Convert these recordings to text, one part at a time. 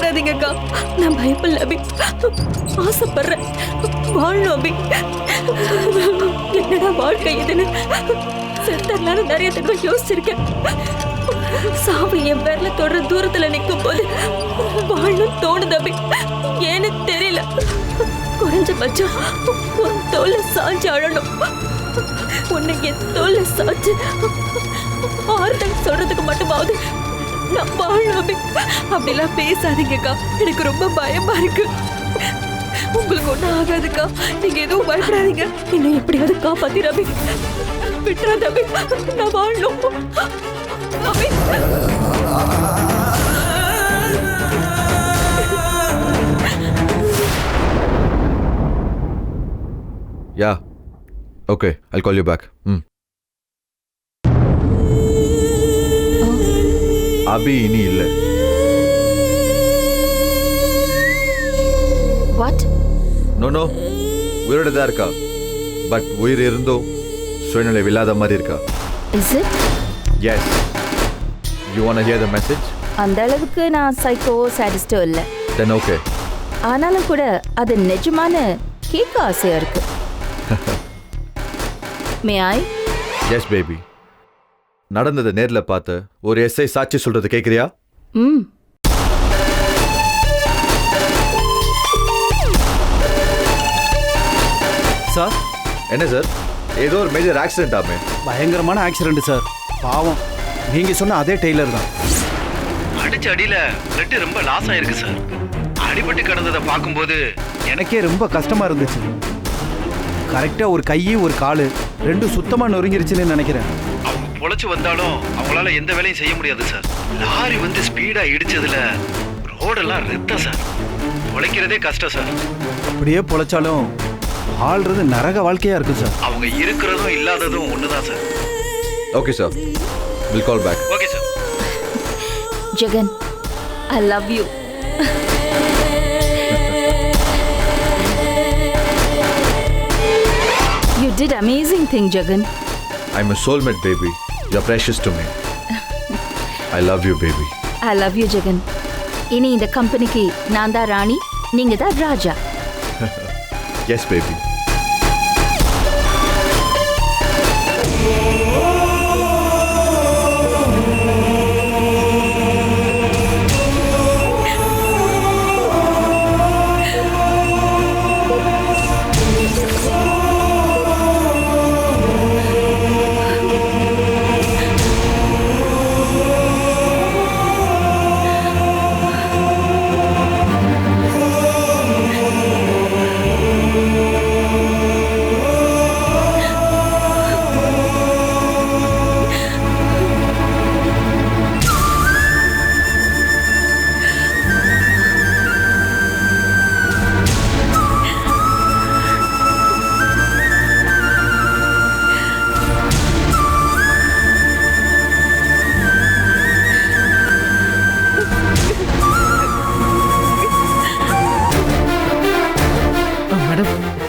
பயப்படாதீங்கக்கா. நான் பயப்படல அபி, ஆசைப்படுறேன், வாழணும் அபி. என்னடா வாழ்க்கை இதுன்னு செத்தனால நிறைய தடவை யோசிச்சிருக்கேன். சாவு என் பேர்ல தொடர தூரத்துல நிற்கும் போது வாழணும் தோணுது அபி. ஏன்னு தெரியல, குறைஞ்சபட்சம் உன் தோல்ல சாஞ்சு அழணும். உன்னை என் தோல்ல சாஞ்சு ஆறுதல் சொல்றதுக்கு மட்டுமாவது நான் வாழணும் அபி. அப்படிலாம் பேசாதீங்கக்கா, எனக்கு ரொம்ப பயமா இருக்கு. உங்களுக்கு ஒண்ணும் ஆகாதுக்கா, நீங்க எதுவும் பயப்படாதீங்க. என்னை எப்படியாவது காப்பாத்திர அபி, விட்டுறாத அபி, நான் வாழணும் அபி. Yeah. Okay, I'll call you back. அபி இனி இல்ல. What? No. உயிரோட தான் இருக்கா. பட் உயிர் இருந்தோ சுயநிலை இல்லாத மாதிரி இருக்கா. Is it? Yes. You want to hear the message? அந்த அளவுக்கு நான் சைக்கோ சாடிஸ்டோ இல்ல. Then okay. ஆனாலும் கூட அது நிஜமான கேட்க ஆசையா இருக்கு. May I? Yes baby. நடந்ததை நேர்ல பார்த்து ஒரு எஸ்ஐ சாட்சி சொல்றது கேக்குறியா? சார். என்ன சார், ஏதோ ஒரு மேஜர் ஆக்சிடென்ட் ஆமே. பயங்கரமான ஆக்சிடென்ட் சார். பாவம், நீங்க சொன்ன அதே டெய்லர் தான். அடிச்ச அடியில பிளட் ரொம்ப லாஸ் ஆயிருக்கு சார். அடிபட்டு கிடந்ததை பார்க்கும்போது எனக்கே ரொம்ப கஷ்டமா இருந்துச்சு. கரெக்டா ஒரு கை ஒரு காலு ரெண்டும் சுத்தமா நொறுங்கிருச்சுன்னு நினைக்கிறேன். அவங்க பொழைச்சு வந்தாலும் அவங்களால எந்த வேலையும் செய்ய முடியாது சார். லாரி வந்து ஸ்பீடா இடிச்சதுல ரோடெல்லாம் ரத்தம் சார். பொழைக்கிறதே கஷ்டம் சார். அப்படியே பொழைச்சாலும் வாழ்றது நரக வாழ்க்கையா இருக்கு சார். அவங்க இருக்கிறதும் இல்லாததும் ஒண்ணுதான் sir. Okay sir, will call back. Okay sir. Jagan, I love you. You did amazing thing, Jagan. I'm a soulmate baby. You're precious to me. I love you baby. I love you, Jagan. இனி இந்த கம்பெனிக்கு நான் தான் ராணி, நீங்க தான் ராஜா. Yes baby.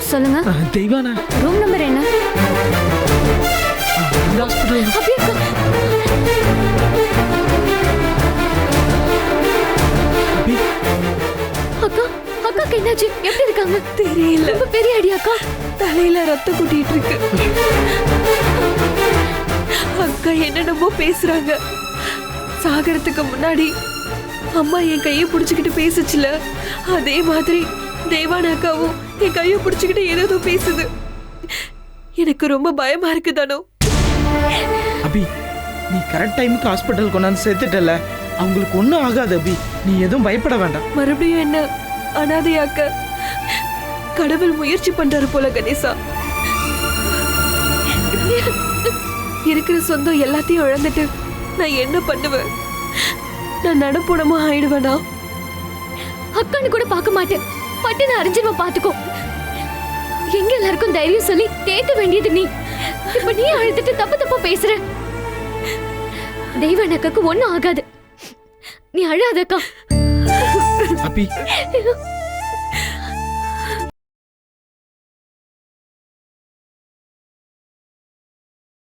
சொல்லுங்க. தெய்வானா, room number என்ன? இந்த ஹாஸ்பிடல். அக்கா, அக்காக்கு என்னாச்சு? எப்படி இருக்காங்க? தெரியல. ரொம்ப பெரிய அடியாக்கா. தலையில ரத்தம் கூட்டிட்டு இருக்கு. அக்கா என்னென்னமோ பேசுறாங்க. சாகரத்துக்கு முன்னாடி அம்மா என் கையை பிடிச்சுக்கிட்டு பேசுச்சுல, அதே மாதிரி தேவான அக்காவும் என் கையை பிடிச்சுக்கிட்டு ஏதோ பேசுது. எனக்கு ரொம்ப பயமா இருக்கு தானோ. அபி, நீ கரெக்ட் டைமுக்கு ஹாஸ்பிட்டல் கொண்டாந்து சேர்த்துட்டல, அவங்களுக்கு ஒன்றும் ஆகாது அபி, நீ எதுவும் பயப்பட வேண்டாம். மறுபடியும் என்ன அனாதையாக்க கடவுள் முயற்சி பண்றாரு போல கணேசா. இருக்கிற சொந்தம் எல்லாத்தையும் இழந்துட்டு நான் என்ன பண்ணுவேன்? நான் நடப்புணமா ஆயிடுவேனா? அக்கான்னு கூட பார்க்க மாட்டேன், பட்டு நான் அறிஞ்சிருவ பாத்துக்கோ. எங்க எல்லாருக்கும் தைரியம் சொல்லி தேத்த வேண்டியது நீ. இப்ப நீ அழுதுட்டு தப்பு தப்பா பேசுற. தெய்வ அக்காக்கு ஒண்ணும் ஆகாது, நீ அழாதக்கா. அபி